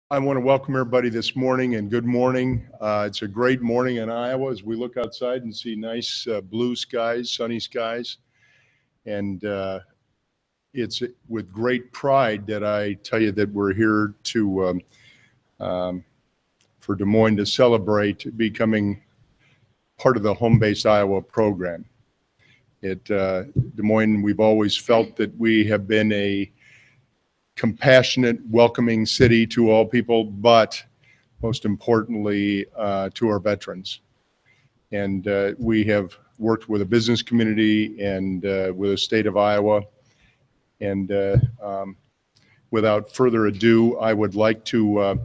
I want to welcome everybody this morning and good morning. It's a great morning in Iowa as we look outside and see nice blue skies, sunny skies. And it's with great pride that I tell you that we're here for Des Moines to celebrate becoming part of the Home-Based Iowa program. At Des Moines, we've always felt that we have been a compassionate, welcoming city to all people, but most importantly, to our veterans. And we have worked with a business community and with the state of Iowa. And without further ado, I would like to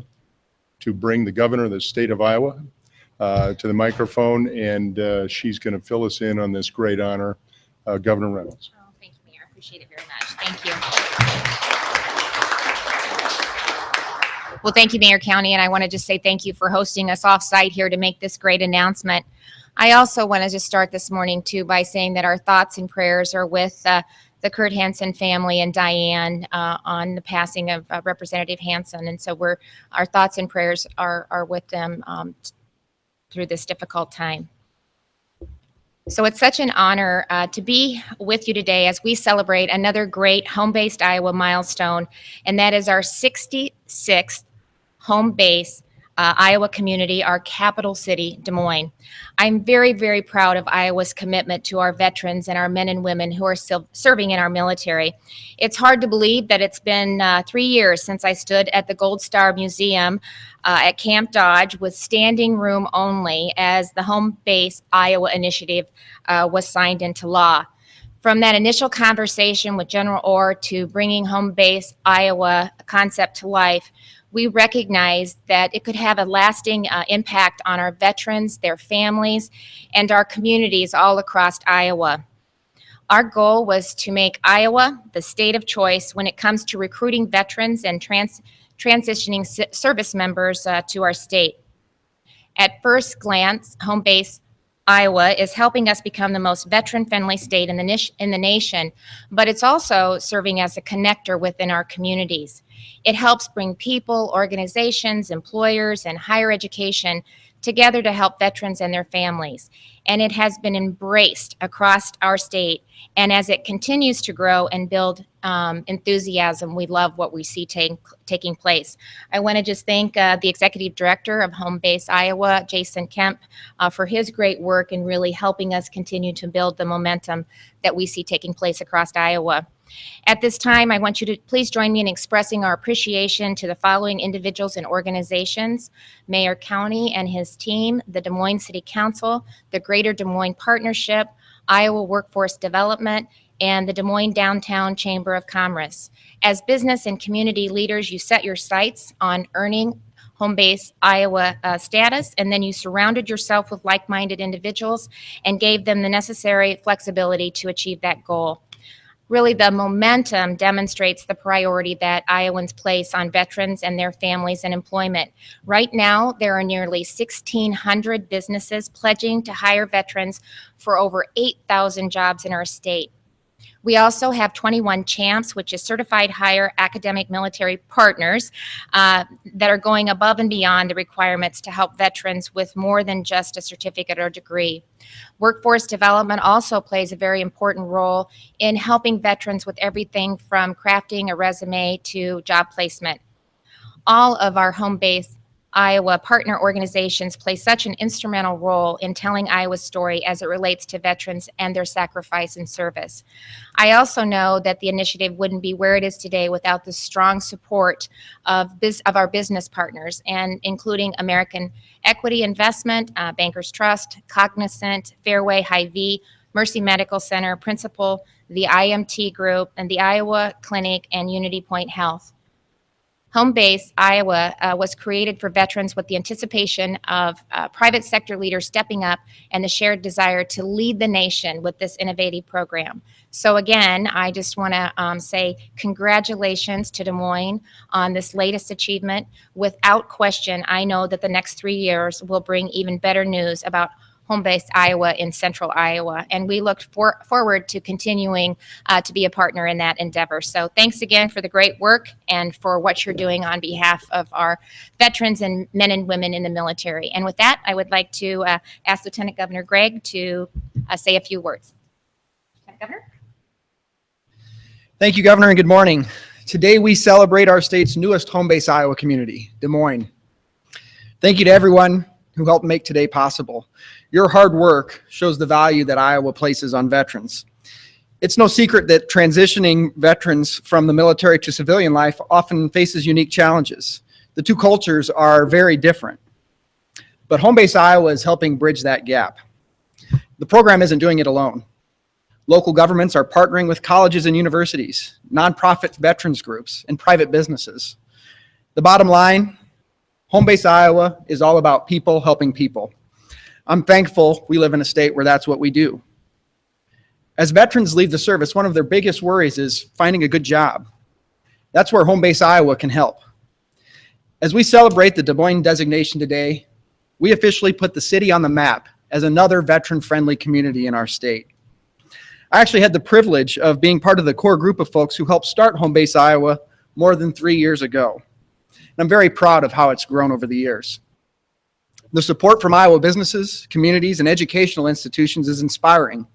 bring the governor of the state of Iowa to the microphone, and she's going to fill us in on this great honor, Governor Reynolds. Oh, thank you, Mayor. I appreciate it very much. Thank you. Well, thank you, Mayor County, and I want to just say thank you for hosting us off-site here to make this great announcement. I also want to just start this morning, too, by saying that our thoughts and prayers are with the Kurt Hansen family and Diane on the passing of Representative Hansen, and so our thoughts and prayers are with them through this difficult time. So it's such an honor to be with you today as we celebrate another great home-based Iowa milestone, and that is our 66th home-based Iowa community, our capital city, Des Moines. I'm very, very proud of Iowa's commitment to our veterans and our men and women who are still serving in our military. It's hard to believe that it's been 3 years since I stood at the Gold Star Museum at Camp Dodge with standing room only as the Home Base Iowa initiative was signed into law. From that initial conversation with General Orr to bringing Home Base Iowa concept to life, we recognized that it could have a lasting impact on our veterans, their families, and our communities all across Iowa. Our goal was to make Iowa the state of choice when it comes to recruiting veterans and transitioning service members to our state. At first glance, Home Base Iowa is helping us become the most veteran-friendly state in the nation, but it's also serving as a connector within our communities. It helps bring people, organizations, employers, and higher education together to help veterans and their families. And it has been embraced across our state. And as it continues to grow and build enthusiasm, we love what we see taking place. I want to just thank the Executive Director of Home Base Iowa, Jason Kemp, for his great work in really helping us continue to build the momentum that we see taking place across Iowa. At this time, I want you to please join me in expressing our appreciation to the following individuals and organizations: Mayor County and his team, the Des Moines City Council, the Greater Des Moines Partnership, Iowa Workforce Development, and the Des Moines Downtown Chamber of Commerce. As business and community leaders, you set your sights on earning Home Base Iowa status, and then you surrounded yourself with like-minded individuals and gave them the necessary flexibility to achieve that goal. Really, the momentum demonstrates the priority that Iowans place on veterans and their families and employment. Right now, there are nearly 1,600 businesses pledging to hire veterans for over 8,000 jobs in our state. We also have 21 CHAMPs, which is Certified Higher Academic Military Partners, that are going above and beyond the requirements to help veterans with more than just a certificate or degree. Workforce development also plays a very important role in helping veterans with everything from crafting a resume to job placement. All of our Home Base Iowa partner organizations play such an instrumental role in telling Iowa's story as it relates to veterans and their sacrifice and service. I also know that the initiative wouldn't be where it is today without the strong support of our business partners, and including American Equity Investment, Bankers Trust, Cognizant, Fairway, Hy-Vee, Mercy Medical Center, Principal, the IMT Group, and the Iowa Clinic and Unity Point Health. Home Base Iowa was created for veterans with the anticipation of private sector leaders stepping up and the shared desire to lead the nation with this innovative program. So again, I just want to say congratulations to Des Moines on this latest achievement. Without question, I know that the next 3 years will bring even better news about home-based Iowa in central Iowa. And we look forward to continuing to be a partner in that endeavor. So thanks again for the great work and for what you're doing on behalf of our veterans and men and women in the military. And with that, I would like to ask Lieutenant Governor Gregg to say a few words. Lieutenant Governor? Thank you, Governor, and good morning. Today we celebrate our state's newest home-based Iowa community, Des Moines. Thank you to everyone who helped make today possible. Your hard work shows the value that Iowa places on veterans. It's no secret that transitioning veterans from the military to civilian life often faces unique challenges. The two cultures are very different, but home-based Iowa is helping bridge that gap. The program isn't doing it alone. Local governments are partnering with colleges and universities, nonprofit veterans groups, and private businesses. The bottom line, home-based Iowa is all about people helping people. I'm thankful we live in a state where that's what we do. As veterans leave the service, one of their biggest worries is finding a good job. That's where home-based Iowa can help. As we celebrate the Des Moines designation today, we officially put the city on the map as another veteran-friendly community in our state. I actually had the privilege of being part of the core group of folks who helped start Home-Base Iowa more than 3 years ago. And I'm very proud of how it's grown over the years. The support from Iowa businesses, communities, and educational institutions is inspiring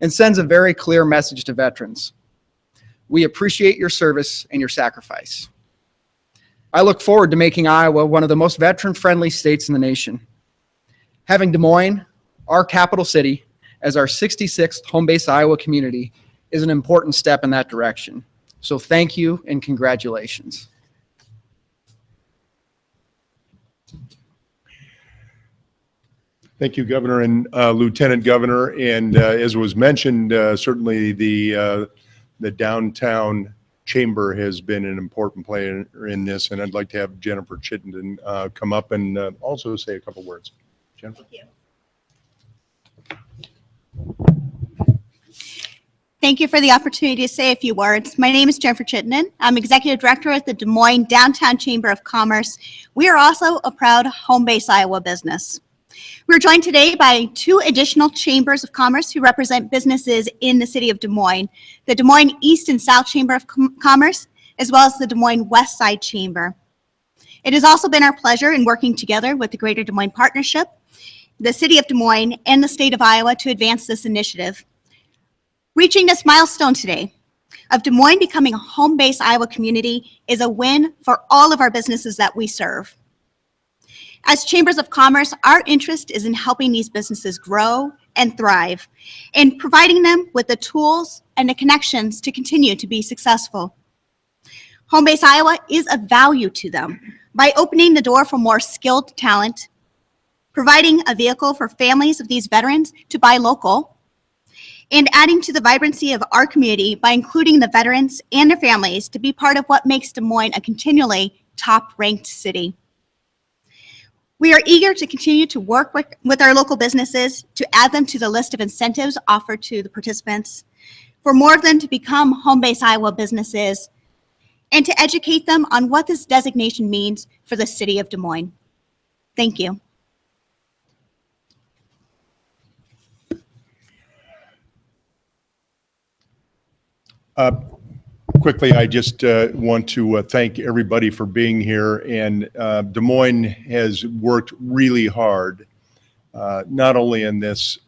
and sends a very clear message to veterans. We appreciate your service and your sacrifice. I look forward to making Iowa one of the most veteran-friendly states in the nation. Having Des Moines, our capital city, as our 66th home-based Iowa community is an important step in that direction. So thank you and congratulations. Thank you, Governor and Lieutenant Governor. And as was mentioned, certainly the downtown chamber has been an important player in this. And I'd like to have Jennifer Chittenden come up and also say a couple words. Jennifer? Thank you. Thank you for the opportunity to say a few words. My name is Jennifer Chittenden. I'm Executive Director at the Des Moines Downtown Chamber of Commerce. We are also a proud home-based Iowa business. We're joined today by 2 additional chambers of commerce who represent businesses in the city of Des Moines, the Des Moines East and South Chamber of Commerce, as well as the Des Moines West Side Chamber. It has also been our pleasure in working together with the Greater Des Moines Partnership, the city of Des Moines, and the state of Iowa to advance this initiative. Reaching this milestone today of Des Moines becoming a home-based Iowa community is a win for all of our businesses that we serve. As chambers of commerce, our interest is in helping these businesses grow and thrive and providing them with the tools and the connections to continue to be successful. Home-based Iowa is a value to them by opening the door for more skilled talent, providing a vehicle for families of these veterans to buy local, and adding to the vibrancy of our community by including the veterans and their families to be part of what makes Des Moines a continually top-ranked city. We are eager to continue to work with our local businesses to add them to the list of incentives offered to the participants, for more of them to become home-based Iowa businesses, and to educate them on what this designation means for the city of Des Moines. Thank you. Quickly, I just want to thank everybody for being here. And Des Moines has worked really hard, not only in this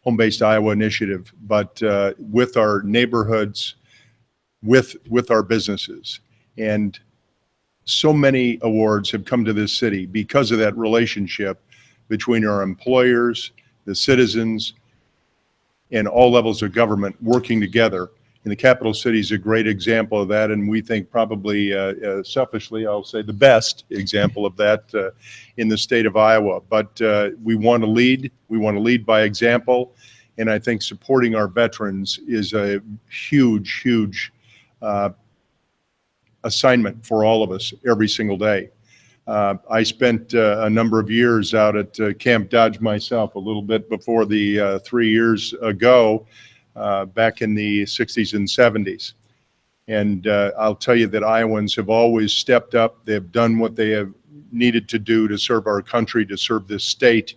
Home-Based Iowa initiative, but with our neighborhoods, with our businesses. And so many awards have come to this city because of that relationship between our employers, the citizens, and all levels of government working together. And the capital city is a great example of that, and we think probably, selfishly, I'll say the best example of that in the state of Iowa. But we want to lead. We want to lead by example, and I think supporting our veterans is a huge, huge assignment for all of us every single day. I spent a number of years out at Camp Dodge myself, a little bit before the 3 years ago. Back in the 60s and 70s. And I'll tell you that Iowans have always stepped up. They've done what they have needed to do to serve our country, to serve this state.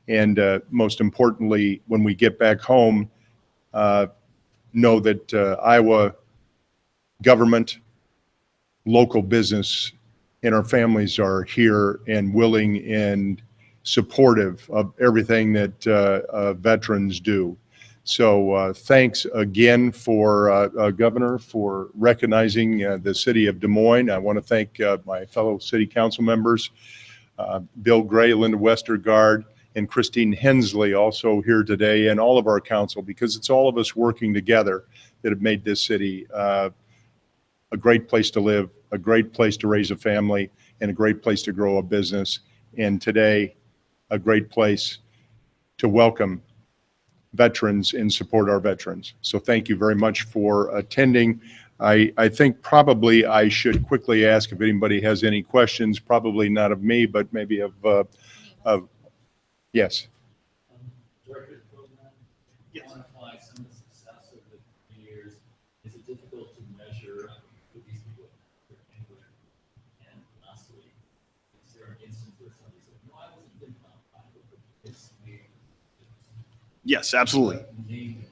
And most importantly, when we get back home, know that Iowa government, local business, and our families are here and willing and supportive of everything that veterans do. So thanks again for Governor for recognizing the city of Des Moines. I want to thank my fellow city council members, Bill Gray, Linda Westergaard, and Christine Hensley also here today, and all of our council, because it's all of us working together that have made this city a great place to live, a great place to raise a family, and a great place to grow a business. And today, a great place to welcome veterans and support our veterans. So thank you very much for attending. I think probably I should quickly ask if anybody has any questions, probably not of me, but maybe of yes. Director of the program, quantify some of the success over the 3 years. Is it difficult to measure with these people anywhere? And lastly, is there an instance where somebody said, no, I wasn't thinking about Iowa, but this made Yes, absolutely. name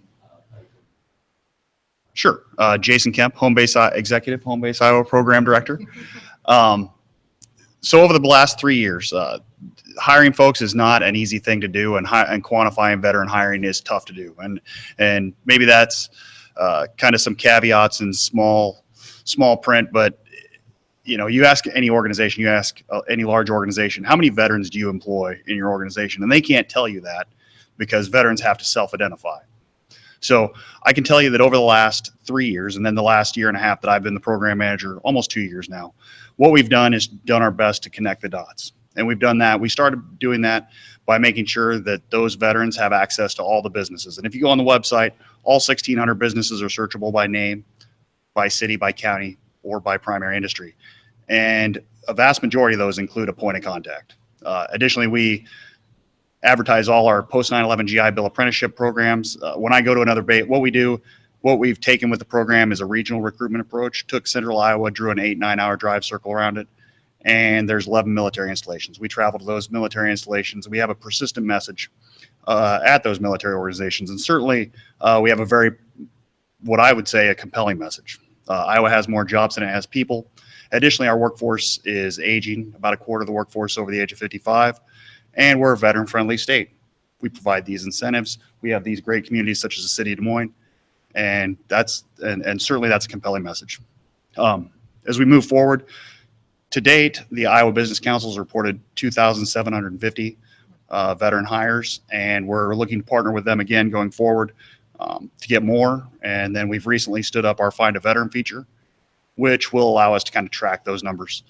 Sure. Jason Kemp, Home Base Executive, Home Base Iowa Program Director. So over the last 3 years, hiring folks is not an easy thing to do, and quantifying veteran hiring is tough to do. And maybe that's kind of some caveats in small print, but you ask any organization, you ask any large organization, how many veterans do you employ in your organization? And they can't tell you that because veterans have to self-identify. So I can tell you that over the last 3 years, and then the last year and a half that I've been the program manager, almost 2 years now, what we've done is done our best to connect the dots. And we've done that. We started doing that by making sure that those veterans have access to all the businesses. And if you go on the website, all 1,600 businesses are searchable by name, by city, by county, or by primary industry. And a vast majority of those include a point of contact. Additionally, we advertise all our post 9/11 GI Bill apprenticeship programs. When I go to another base, what we've taken with the program is a regional recruitment approach. Took Central Iowa, drew an 8-9 hour drive circle around it, and there's 11 military installations. We travel to those military installations. We have a persistent message at those military organizations, and certainly we have what I would say, a compelling message. Iowa has more jobs than it has people. Additionally, our workforce is aging, about a quarter of the workforce over the age of 55. And we're a veteran-friendly state. We provide these incentives. We have these great communities such as the city of Des Moines, and certainly that's a compelling message. As we move forward, to date, the Iowa Business Council has reported 2,750 veteran hires, and we're looking to partner with them again going forward to get more. And then we've recently stood up our Find a Veteran feature, which will allow us to kind of track those numbers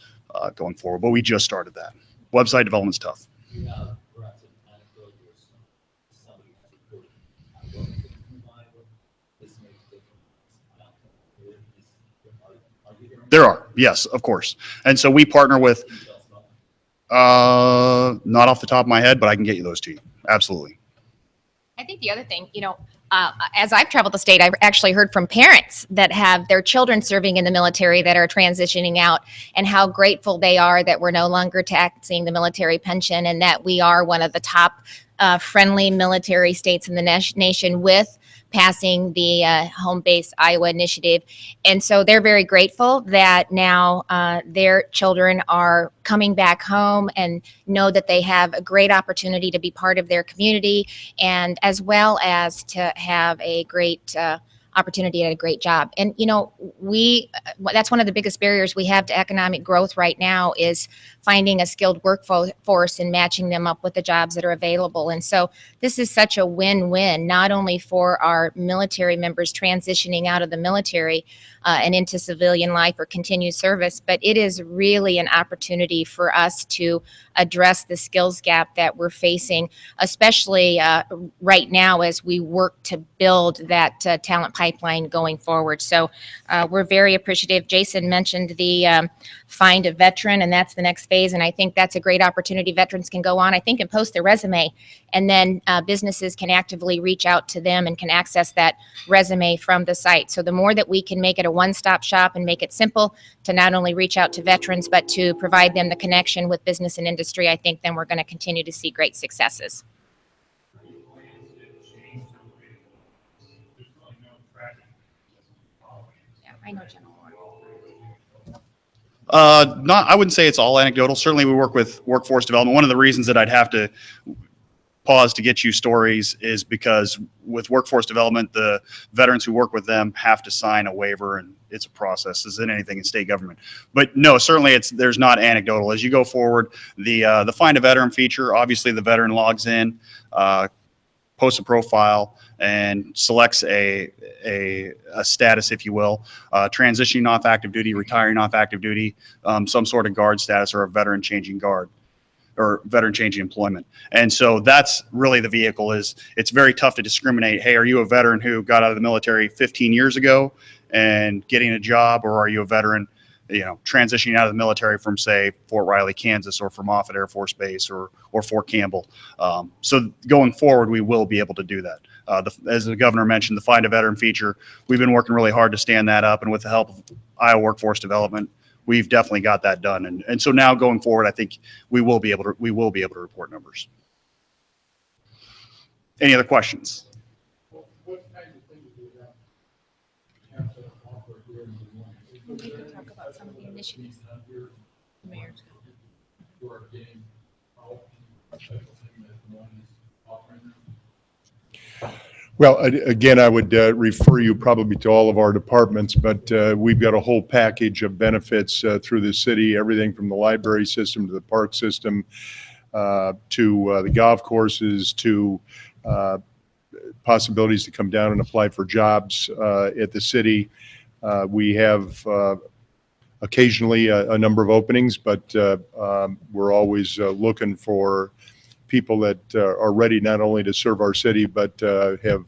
going forward. But we just started that. Website development's tough. you have perhaps an anecdote where somebody has reported, I wasn't thinking of Iowa, this makes a difference. Are you hearing? There are, yes, of course. And so we partner with, Can you tell us about that? not off the top of my head, but I can get you those to you. Absolutely. I think the other thing, as I've traveled the state, I've actually heard from parents that have their children serving in the military that are transitioning out, and how grateful they are that we're no longer taxing the military pension, and that we are one of the top friendly military states in the nation with passing the Home Base Iowa initiative. And so they're very grateful that now their children are coming back home and know that they have a great opportunity to be part of their community, and as well as to have a great opportunity at a great job. And that's one of the biggest barriers we have to economic growth right now, is finding a skilled workforce and matching them up with the jobs that are available. And so this is such a win-win, not only for our military members transitioning out of the military and into civilian life or continued service, but it is really an opportunity for us to address the skills gap that we're facing, especially right now as we work to build that talent pipeline going forward. So we're very appreciative. Jason mentioned the Find a Veteran, and that's the next phase. And I think that's a great opportunity. Veterans can go on, I think, and post their resume, and then businesses can actively reach out to them and can access that resume from the site. So the more that we can make it a one-stop shop and make it simple to not only reach out to veterans, but to provide them the connection with business and industry, I think then we're going to continue to see great successes. I know General. I wouldn't say it's all anecdotal. Certainly we work with workforce development. One of the reasons that I'd have to pause to get you stories is because with workforce development, the veterans who work with them have to sign a waiver, and it's a process as in anything in state government. But no, certainly there's not anecdotal. As you go forward, the Find a Veteran feature, obviously the veteran logs in, posts a profile, and selects a status, if you will, transitioning off active duty, retiring off active duty, some sort of guard status, or a veteran changing guard or veteran changing employment. And so that's really the vehicle. Is it's very tough to discriminate. Hey, are you a veteran who got out of the military 15 years ago and getting a job, or are you a veteran, transitioning out of the military from, say, Fort Riley, Kansas, or from Offutt Air Force Base, or Fort Campbell? So going forward, we will be able to do that. As the governor mentioned, the Find a Veteran feature, we've been working really hard to stand that up, and with the help of Iowa Workforce Development, we've definitely got that done. And so now going forward, I think we will be able to report numbers. Any other questions? What kind of things do you have to offer here in Des Moines? We can talk about some of the initiatives. Mayor's. Who are getting help, type of thing that Des Moines is offering them? Well, again, I would refer you probably to all of our departments, but we've got a whole package of benefits through the city, everything from the library system to the park system to the golf courses to possibilities to come down and apply for jobs at the city. We have occasionally a number of openings, but we're always looking for people that are ready not only to serve our city, but have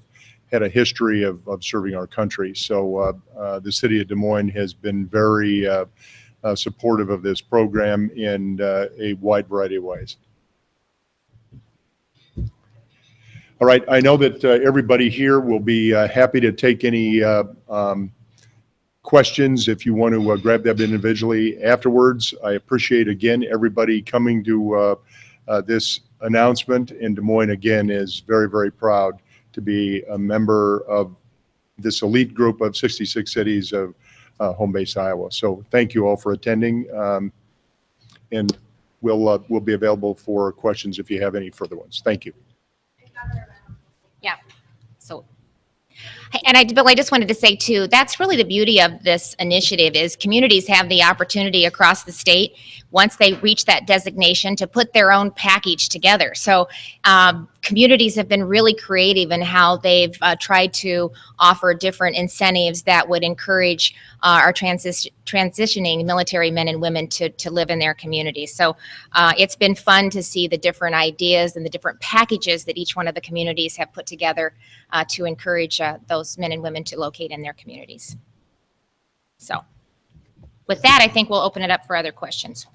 had a history of serving our country. So the city of Des Moines has been very supportive of this program in a wide variety of ways. All right, I know that everybody here will be happy to take any questions if you want to grab them individually afterwards. I appreciate, again, everybody coming to this announcement, and Des Moines again is very, very proud to be a member of this elite group of 66 cities of home base Iowa. So thank you all for attending, and we'll be available for questions if you have any further ones. Thank you. Yeah. So, and Bill, I just wanted to say too, that's really the beauty of this initiative is communities have the opportunity across the state, once they reach that designation, to put their own package together. So communities have been really creative in how they've tried to offer different incentives that would encourage our transitioning military men and women to live in their communities. So it's been fun to see the different ideas and the different packages that each one of the communities have put together to encourage those men and women to locate in their communities. So with that, I think we'll open it up for other questions.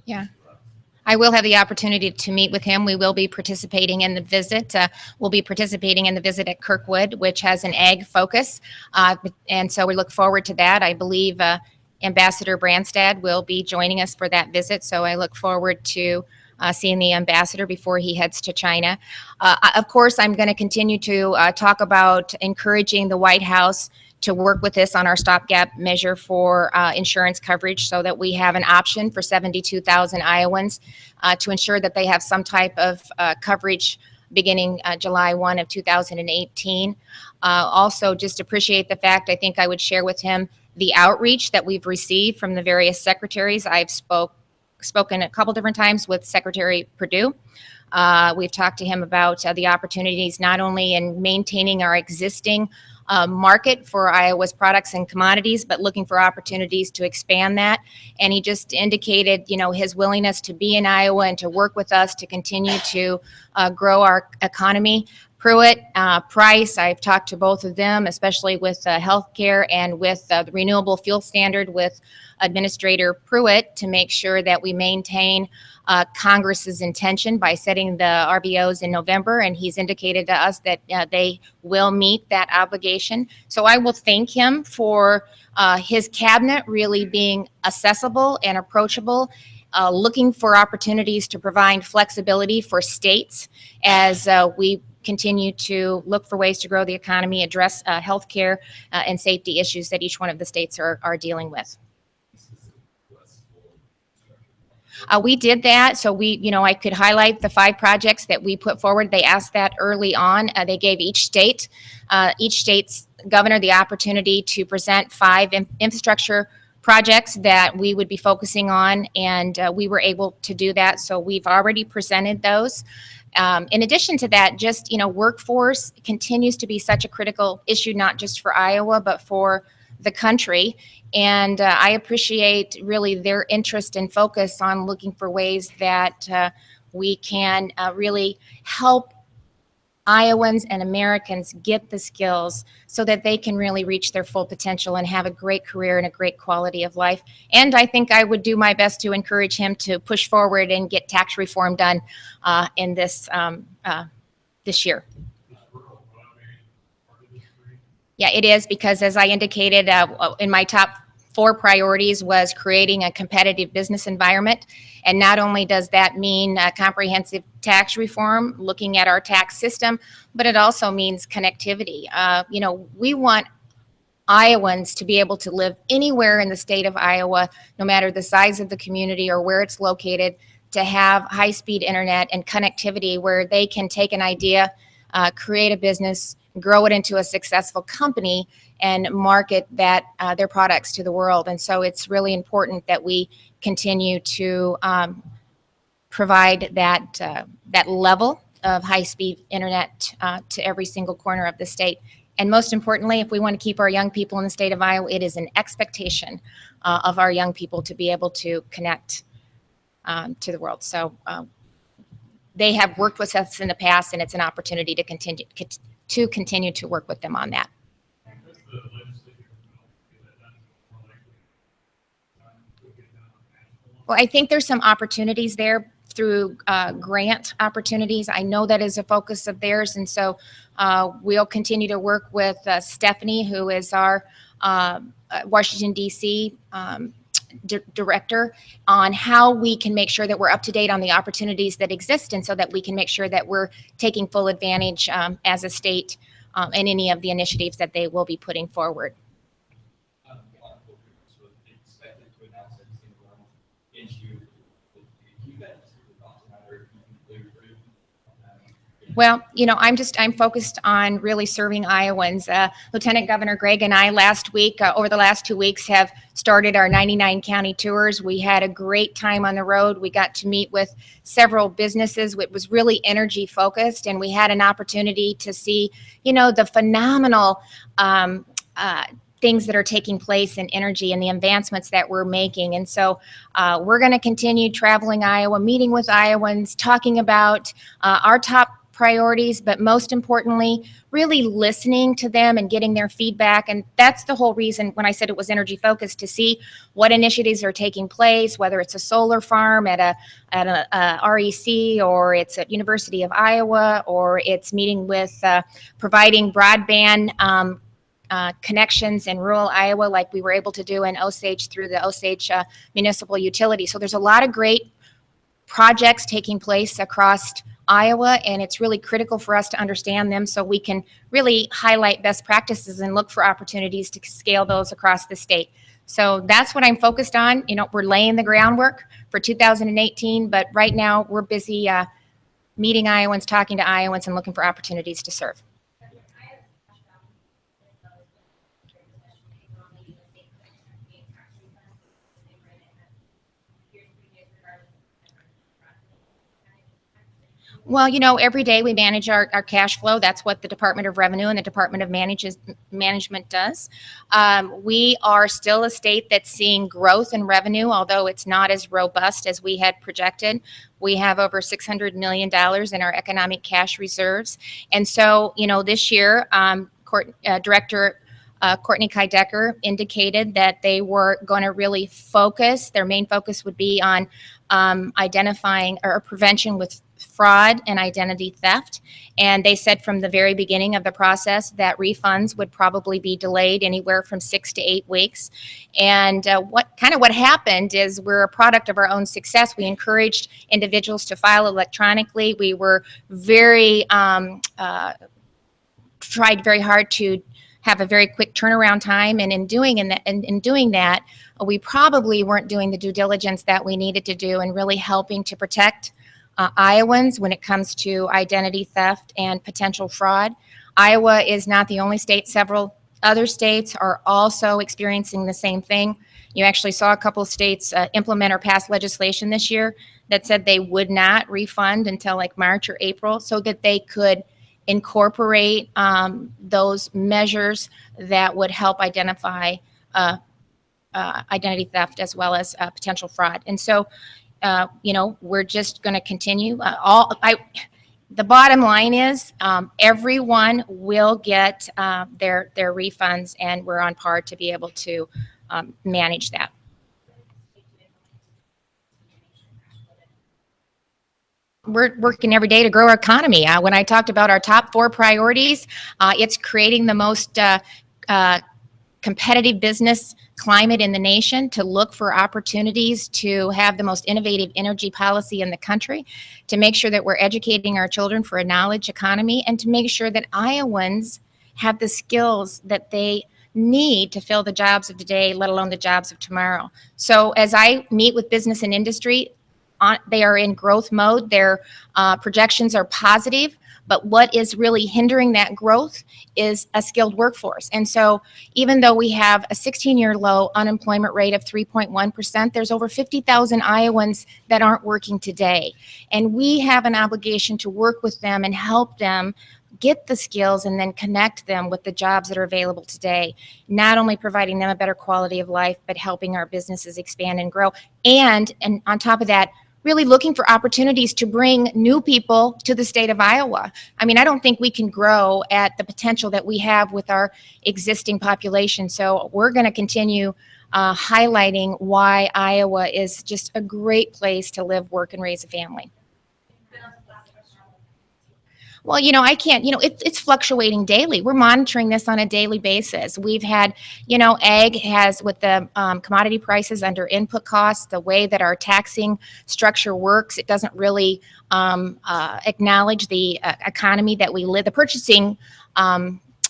Yeah. I will have the opportunity to meet with him. We will be participating in the visit. We'll be participating in the visit at Kirkwood, which has an ag focus. And so we look forward to that. I believe Ambassador Branstad will be joining us for that visit. So I look forward to seeing the ambassador before he heads to China. Of course, I'm going to continue to talk about encouraging the White House to work with us on our stopgap measure for insurance coverage so that we have an option for 72,000 Iowans to ensure that they have some type of coverage beginning July 1 of 2018. Also, just appreciate the fact, I think I would share with him the outreach that we've received from the various secretaries. I've spoken a couple different times with Secretary Perdue. We've talked to him about the opportunities not only in maintaining our existing market for Iowa's products and commodities, but looking for opportunities to expand that. And he just indicated, his willingness to be in Iowa and to work with us to continue to grow our economy. Pruitt, Price, I've talked to both of them, especially with healthcare and with the renewable fuel standard with Administrator Pruitt, to make sure that we maintain Congress's intention by setting the RVOs in November, and he's indicated to us that they will meet that obligation. So I will thank him for his cabinet really being accessible and approachable looking for opportunities to provide flexibility for states as we continue to look for ways to grow the economy, address healthcare and safety issues that each one of the states are dealing with. We did that. So I could highlight the 5 projects that we put forward. They asked that early on. They gave each state's governor the opportunity to present 5 infrastructure projects that we would be focusing on, and we were able to do that. So we've already presented those. In addition to that, just, workforce continues to be such a critical issue, not just for Iowa, but for the country. And I appreciate really their interest and focus on looking for ways that we can really help Iowans and Americans get the skills so that they can really reach their full potential and have a great career and a great quality of life. And I think I would do my best to encourage him to push forward and get tax reform done in this year. Yeah, it is, because as I indicated in my top 4 priorities was creating a competitive business environment. And not only does that mean comprehensive tax reform, looking at our tax system, but it also means connectivity. We want Iowans to be able to live anywhere in the state of Iowa, no matter the size of the community or where it's located, to have high-speed internet and connectivity where they can take an idea, create a business, grow it into a successful company, and market their products to the world. And so it's really important that we continue to provide that level of high-speed internet to every single corner of the state. And most importantly, if we want to keep our young people in the state of Iowa, it is an expectation of our young people to be able to connect to the world. So they have worked with us in the past, and it's an opportunity to continue to work with them on that. Well, I think there's some opportunities there through grant opportunities. I know that is a focus of theirs, and so we'll continue to work with Stephanie, who is our Washington, D.C. Director, on how we can make sure that we're up to date on the opportunities that exist, and so that we can make sure that we're taking full advantage as a state in any of the initiatives that they will be putting forward. Well, I'm focused on really serving Iowans. Lieutenant Governor Gregg and I last week, over the last 2 weeks, have started our 99 county tours. We had a great time on the road. We got to meet with several businesses. It was really energy focused, and we had an opportunity to see, the phenomenal things that are taking place in energy and the advancements that we're making. And so we're going to continue traveling Iowa, meeting with Iowans, talking about our top priorities, but most importantly, really listening to them and getting their feedback. And that's the whole reason when I said it was energy focused, to see what initiatives are taking place, whether it's a solar farm at a REC, or it's at University of Iowa, or it's meeting with providing broadband connections in rural Iowa, like we were able to do in Osage through the Osage Municipal Utility. So there's a lot of great projects taking place across Iowa, and it's really critical for us to understand them so we can really highlight best practices and look for opportunities to scale those across the state. So that's what I'm focused on. We're laying the groundwork for 2018, but right now we're busy meeting Iowans, talking to Iowans, and looking for opportunities to serve. Well, every day we manage our cash flow. That's what the Department of Revenue and the Department of Management does. We are still a state that's seeing growth in revenue, although it's not as robust as we had projected. We have over $600 million in our economic cash reserves. And so, this year, Director Courtney Keidecker indicated that they were going to really focus. Their main focus would be on identifying or prevention with fraud and identity theft. And they said from the very beginning of the process that refunds would probably be delayed anywhere from 6 to 8 weeks. And what happened is we're a product of our own success. We encouraged individuals to file electronically. We were very tried very hard to have a very quick turnaround time, and in doing that, we probably weren't doing the due diligence that we needed to do and really helping to protect Iowans when it comes to identity theft and potential fraud. Iowa is not the only state. Several other states are also experiencing the same thing. You actually saw a couple of states implement or pass legislation this year that said they would not refund until like March or April so that they could incorporate those measures that would help identify identity theft as well as potential fraud. And so, we're just going to continue. The bottom line is everyone will get their refunds, and we're on par to be able to manage that. We're working every day to grow our economy. When I talked about our top 4 priorities, it's creating the most competitive business climate in the nation, to look for opportunities to have the most innovative energy policy in the country, to make sure that we're educating our children for a knowledge economy, and to make sure that Iowans have the skills that they need to fill the jobs of today, let alone the jobs of tomorrow. So as I meet with business and industry, they are in growth mode. Their projections are positive, but what is really hindering that growth is a skilled workforce. And so even though we have a 16-year low unemployment rate of 3.1%, there's over 50,000 Iowans that aren't working today. And we have an obligation to work with them and help them get the skills and then connect them with the jobs that are available today, not only providing them a better quality of life, but helping our businesses expand and grow. And on top of that, really looking for opportunities to bring new people to the state of Iowa. I mean, I don't think we can grow at the potential that we have with our existing population. So we're going to continue highlighting why Iowa is just a great place to live, work, and raise a family. Well, I can't, it's fluctuating daily. We're monitoring this on a daily basis. We've had, ag has, with the commodity prices under input costs, the way that our taxing structure works, it doesn't really acknowledge the economy that we live, the purchasing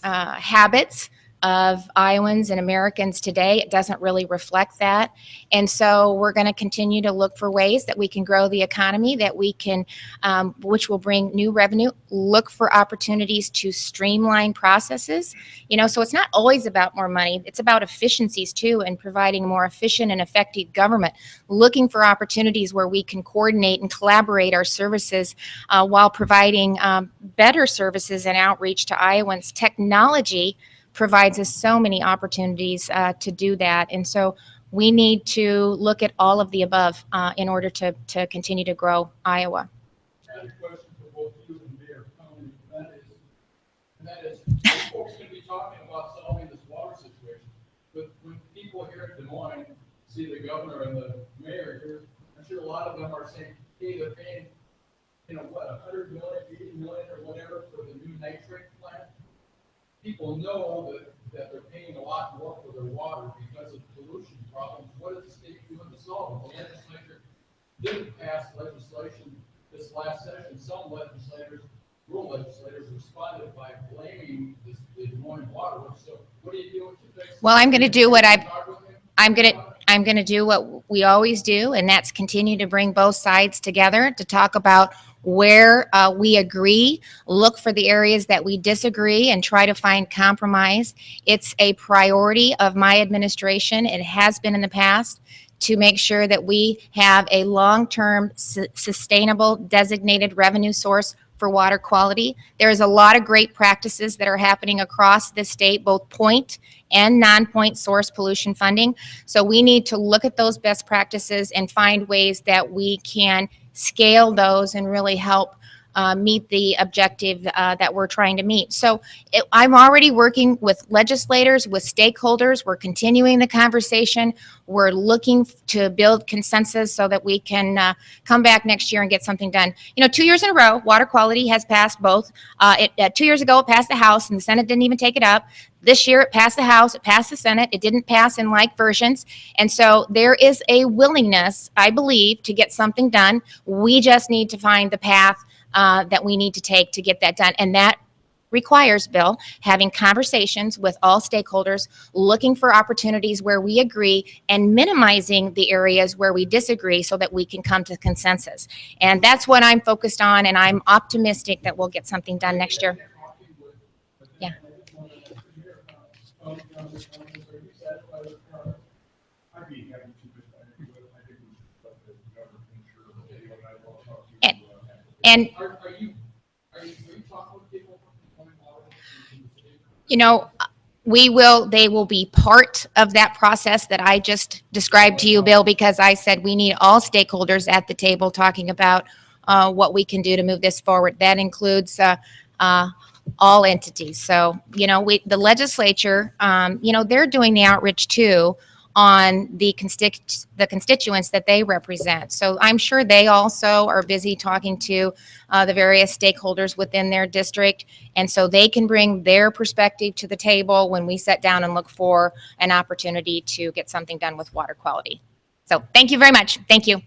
habits of Iowans and Americans today. It doesn't really reflect that. And so we're going to continue to look for ways that we can grow the economy, that we can, which will bring new revenue, look for opportunities to streamline processes. So it's not always about more money. It's about efficiencies too, and providing more efficient and effective government, looking for opportunities where we can coordinate and collaborate our services while providing better services and outreach to Iowans. Technology provides us so many opportunities to do that. And so we need to look at all of the above in order to continue to grow Iowa. I have a question for both you and Mayor County, and that is, folks can be talking about solving this water situation, but when people here in Des Moines see the governor and the mayor here, I'm sure a lot of them are saying, hey, they're paying, $100 million, $80 million or whatever for the new nitrate plant. People know that they're paying a lot more for their water because of pollution problems. What is the state doing to solve them? The legislature didn't pass legislation this last session. Some rural legislators responded by blaming the Des Moines Water Works. So what do you do to fix? Well, I'm going to do what I'm going to do what we always do, and that's continue to bring both sides together to talk about where we agree, look for the areas that we disagree, and try to find compromise. It's a priority of my administration. It has been in the past to make sure that we have a long-term sustainable designated revenue source for water quality. There's a lot of great practices that are happening across the state, both point and non-point source pollution funding. So we need to look at those best practices and find ways that we can scale those and really help meet the objective that we're trying to meet. So I'm already working with legislators, with stakeholders. We're continuing the conversation. We're looking to build consensus so that we can come back next year and get something done. 2 years in a row, water quality has passed both. 2 years ago, it passed the House and the Senate didn't even take it up. This year, it passed the House, it passed the Senate. It didn't pass in like versions. And so there is a willingness, I believe, to get something done. We just need to find the path that we need to take to get that done. And that requires, Bill, having conversations with all stakeholders, looking for opportunities where we agree and minimizing the areas where we disagree so that we can come to consensus. And that's what I'm focused on, and I'm optimistic that we'll get something done next year. Yeah. I'd be happy to, but I think we should let the government ensure that they and I will talk to you. And Are you talking with people from Des Moines Water? they will be part of that process that I just described to you, Bill, because I said we need all stakeholders at the table talking about what we can do to move this forward. That includes all entities. So, the legislature, they're doing the outreach too on the constituents that they represent. So I'm sure they also are busy talking to the various stakeholders within their district. And so they can bring their perspective to the table when we sit down and look for an opportunity to get something done with water quality. So thank you very much. Thank you.